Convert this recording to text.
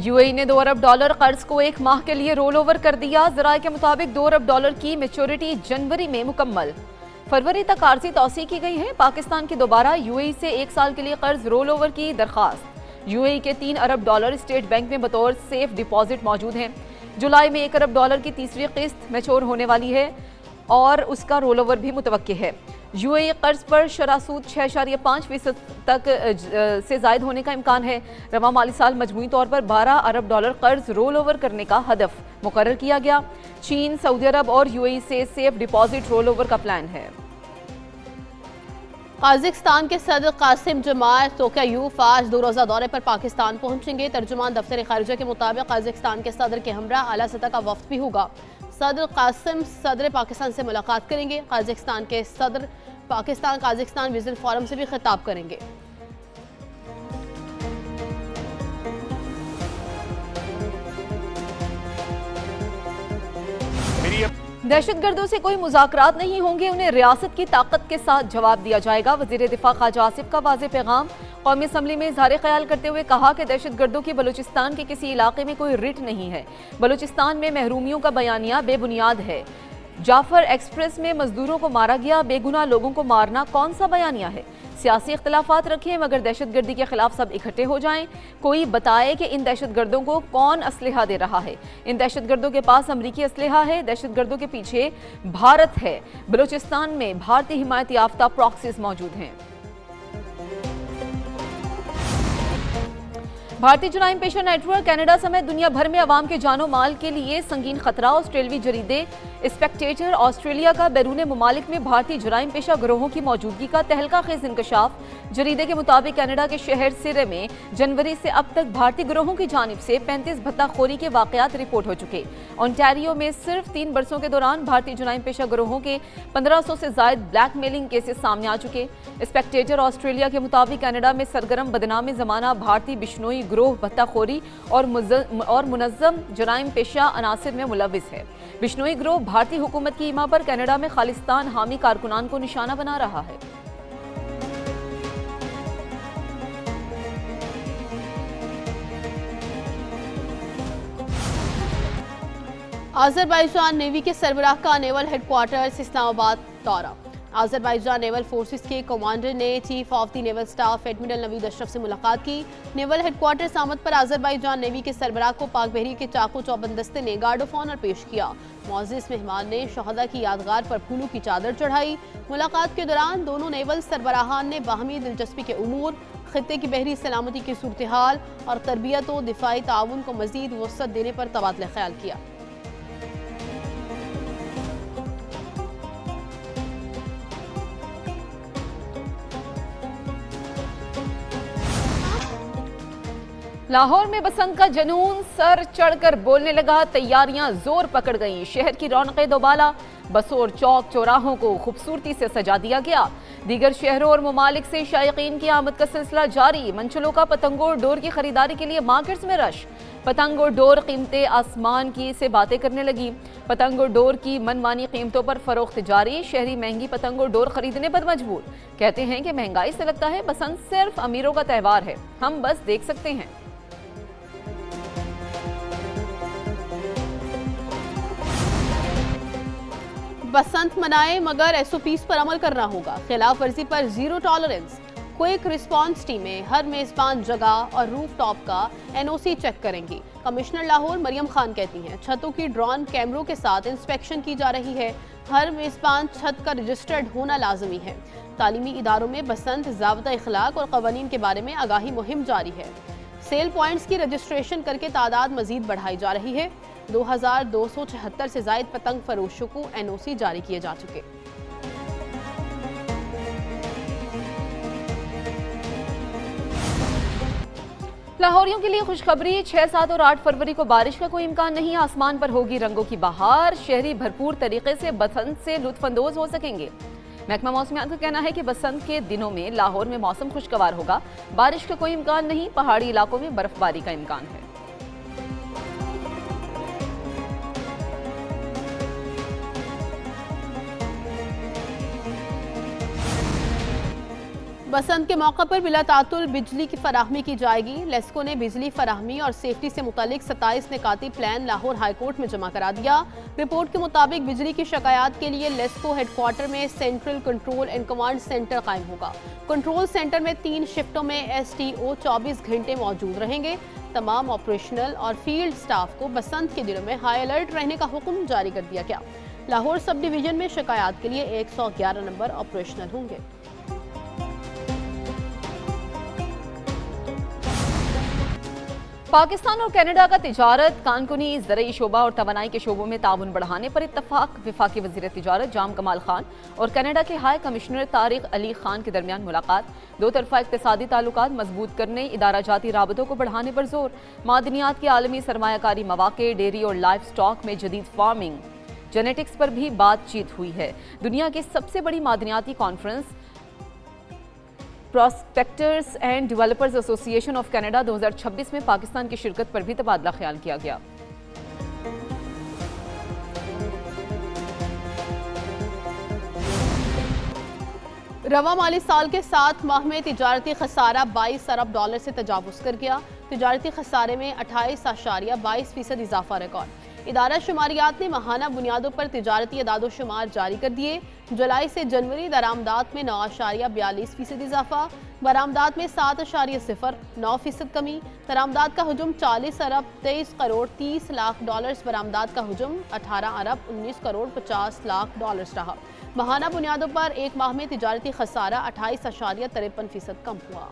UAE ने $2 अरब कर्ज को एक माह के लिए रोल ओवर कर दिया। ज़राए के मुताबिक $2 अरब की मैच्योरिटी जनवरी में मुकम्मल। फरवरी तक आर्जी तौसी की गई है। पाकिस्तान की दोबारा यूएई से 1 साल के लिए कर्ज रोल ओवर की दरखास्त। यूएई के $3 अरब स्टेट बैंक में बतौर सेफ डिपॉजिट मौजूद हैं। जुलाई में $1 अरब की तीसरी किस्त मैच्योर होने वाली है और उसका रोल ओवर भी मुतवक्के है। यूएई कर्ज पर शरह सूद 6.5% तक से जायद होने का इम्कान है। रवा माली साल मजमूई तौर पर $12 अरब कर्ज रोल ओवर करने का हदफ मुकर्रर किया गया। चीन, सऊदी अरब और यूएई से सेफ डिपॉजिट रोल ओवर का प्लान है। काज़िकिस्तान के सदर कासिम जमात तोकायूफ आज 2 रोज़ा दौरे पर पाकिस्तान पहुंचेंगे। तर्जुमान दफ्तर खारिजा के मुताबिक काज़िकिस्तान के सदर के हमरा आला सतह का वफ्द भी होगा। सदर कासिम सदर पाकिस्तान से मुलाकात करेंगे। काज़िकिस्तान के सदर पाकिस्तान काज़िकिस्तान विजन फोरम से भी खिताब करेंगे। दहशतगर्दों से कोई मुज़ाकरात नहीं होंगे, उन्हें रियासत की ताकत के साथ जवाब दिया जाएगा। वज़ीर दिफा ख्वाजा आसिफ का वाज़ेह पैगाम। कौमी असम्बली में इज़हार ख्याल करते हुए कहा कि दहशतगर्दों की बलूचिस्तान के किसी इलाके में कोई रिट नहीं है। बलूचिस्तान में महरूमियों का बयानिया बेबुनियाद है। जाफर एक्सप्रेस में मजदूरों को मारा गया, बेगुनाह लोगों को मारना कौन सा बयानिया है। सियासी इख्तलाफात रखें मगर दहशतगर्दी के खिलाफ सब इकट्ठे हो जाएं। कोई बताए कि इन दहशतगर्दों को कौन असलहा दे रहा है। इन दहशतगर्दों के पास अमरीकी असलहा है। दहशतगर्दों के पीछे भारत है। बलूचिस्तान में भारतीय हिमायत याफ्ता प्रॉक्सीज मौजूद हैं। भारतीय जराइम पेशा नेटवर्क कनाडा समेत दुनिया भर में अवाम के जानो माल के लिए संगीन खतरा। ऑस्ट्रेलवी जरीदे स्पेक्टेटर ऑस्ट्रेलिया का बैरून मुमालिक में भारतीय जराइम पेशा गिरोहों की मौजूदगी का तहलका खेज इंकशाफ। जरीदे के मुताबिक कनाडा के शहर सिरे में जनवरी से अब तक भारतीय गिरोहों की जानिब से 35 भत्ताखोरी के वाकयात रिपोर्ट हो चुके। ओंटारियो में सिर्फ 3 बरसों के दौरान भारतीय जराइम पेशा गिरोहों के 1500 से जायद ब्लैकमेलिंग केसेस सामने आ चुके। स्पेक्टेटर ऑस्ट्रेलिया के मुताबिक कनाडा में सरगर्म बदनामी जमाना भारतीय बिश्नोई ग्रोह भत्ताखोरी और मुनज़्ज़म जराइम पेशा अनासिर में मुलविस है। बिश्नोई ग्रोह भारतीय हुकूमत की ईमा पर कनाडा में खालिस्तान हामी कारकुनान को निशाना बना रहा है। आज़रबाईजान नेवी के सरबराह का नेवल हेडक्वार्टर्स इस्लामाबाद दौरा। आज़रबाईजान नेवल फोर्सेस के कमांडर ने chief of the naval staff admiral Naveed Ashraf से मुलाकात की। नेवल हेडक्वार्टर्स आमद पर आज़रबाईजान नेवी के सरबराह को पाक बहरी के चाकू चौबंद दस्ते ने गार्ड ऑफ ऑनर पेश किया। मुअज़्ज़िज़ मेहमान ने शहदा की यादगार पर फूलों की चादर चढ़ाई। मुलाकात के दौरान दोनों नेवल सरबराहान ने बाहमी दिलचस्पी के उमूर, खित्ते की बहरी सलामती की सूरत हाल और तरबियत व दिफाई ताउन को मज़ीद वसअत देने पर तबादला ख्याल किया। लाहौर में बसंत का जनून सर चढ़कर बोलने लगा। तैयारियां जोर पकड़ गईं। शहर की रौनकें दोबाला। बसों और चौक चौराहों को खूबसूरती से सजा दिया गया। दीगर शहरों और ममालिक से शायकीन की आमद का सिलसिला जारी। मंचलों का पतंगों और डोर की खरीदारी के लिए मार्केट्स में रश। पतंग और डोर कीमतें आसमान की से बातें करने लगी। पतंग और डोर की मनमानी कीमतों पर फरोख्त जारी। शहरी महंगी पतंग और डोर खरीदने पर मजबूर। कहते हैं कि महंगाई से लगता है बसंत सिर्फ अमीरों का त्यौहार है, हम बस देख सकते हैं। बसंत मनाएं मगर एसओपीज पर अमल करना होगा। खिलाफ वर्जी पर जीरो टॉलरेंस। क्विक रिस्पांस टीमें हर मेजबान जगह और रूफ टॉप का एनओसी चेक करेंगी। कमिश्नर लाहौर मरियम खान कहती हैं छतों की ड्रोन कैमरों के साथ इंस्पेक्शन की जा रही है। हर मेजबान छत का रजिस्टर्ड होना लाजमी है। तालीमी इदारों में बसंत ज़ाब्ता इखलाक और कवानीन के बारे में आगाही मुहिम जारी है। सेल पॉइंट्स की रजिस्ट्रेशन करके तादाद मजीद बढ़ाई जा रही है। 2276 से जायद पतंग फरोशों को एनओसी जारी किए जा चुके। लाहौरियों के लिए खुशखबरी। 6, 7 और 8 फरवरी को बारिश का कोई इम्कान नहीं। आसमान पर होगी रंगों की बहार। शहरी भरपूर तरीके से बसंत से लुत्फानंदोज हो सकेंगे। महकमा मौसमियात का कहना है कि बसंत के दिनों में लाहौर में मौसम खुशगवार होगा। बारिश का कोई इम्कान नहीं। पहाड़ी इलाकों में बर्फबारी का इम्कान है। बसंत के मौके पर बिला तातुल बिजली की फराहमी की जाएगी। लेस्को ने बिजली फराहमी और सेफ्टी से मुतालिक 27 निकाती प्लान लाहौर हाईकोर्ट में जमा करा दिया। रिपोर्ट के मुताबिक बिजली की शिकायत के लिए लेस्को हेडक्वार्टर में central control and command centre कायम होगा। कंट्रोल सेंटर में 3 शिफ्टों में STO 24 घंटे मौजूद रहेंगे। तमाम ऑपरेशनल और फील्ड स्टाफ को बसंत के दिनों में हाई अलर्ट रहने का हुक्म जारी कर दिया गया। लाहौर सब डिवीजन में शिकायत के लिए 111 नंबर ऑपरेशनल होंगे। पाकिस्तान और कनाडा का तिजारत, कानकुनी, ज़रई शोबा और तवानाई के शोबों में ताउन बढ़ाने पर इत्तफाक। वफाकी वज़ीर तिजारत जाम कमाल खान और कनाडा के हाई कमिश्नर तारिक अली खान के दरमियान मुलाकात। दो तरफा इक़्तिसादी ताल्लुकात मजबूत करने, इदारा जाती राबतों को बढ़ाने पर जोर। मादनियात के आलमी सरमायाकारी मौक़े, डेयरी और लाइफ स्टॉक में जदीद फार्मिंग, जेनेटिक्स पर भी बातचीत हुई है। दुनिया की सबसे बड़ी मादनियाती conference prospectors and developers association of Canada 2026 में पाकिस्तान की शिरकत पर भी तबादला ख्याल किया गया। रवा माली साल के 7 माह में तिजारती खसारा 22 अरब डॉलर से तजावुज़ कर गया। तिजारती खसारे में 28.22% इजाफा रिकॉर्ड। इदारा शुमारियात ने माहाना बुनियादों पर तिजारती अदादो शुमार जारी कर दिए। जुलाई से जनवरी दरामदात में 9.42% इजाफा, बरामदात में 7.09% कमी। दरामदात का हुजूम 40 अरब 23 करोड़ 30 लाख डॉलर्स, बरामदात का हुजूम 18 अरब 19 करोड़ 50 लाख डॉलर्स रहा। माहाना बुनियादों पर एक माह में तिजारती खसारा 28.53% कम हुआ।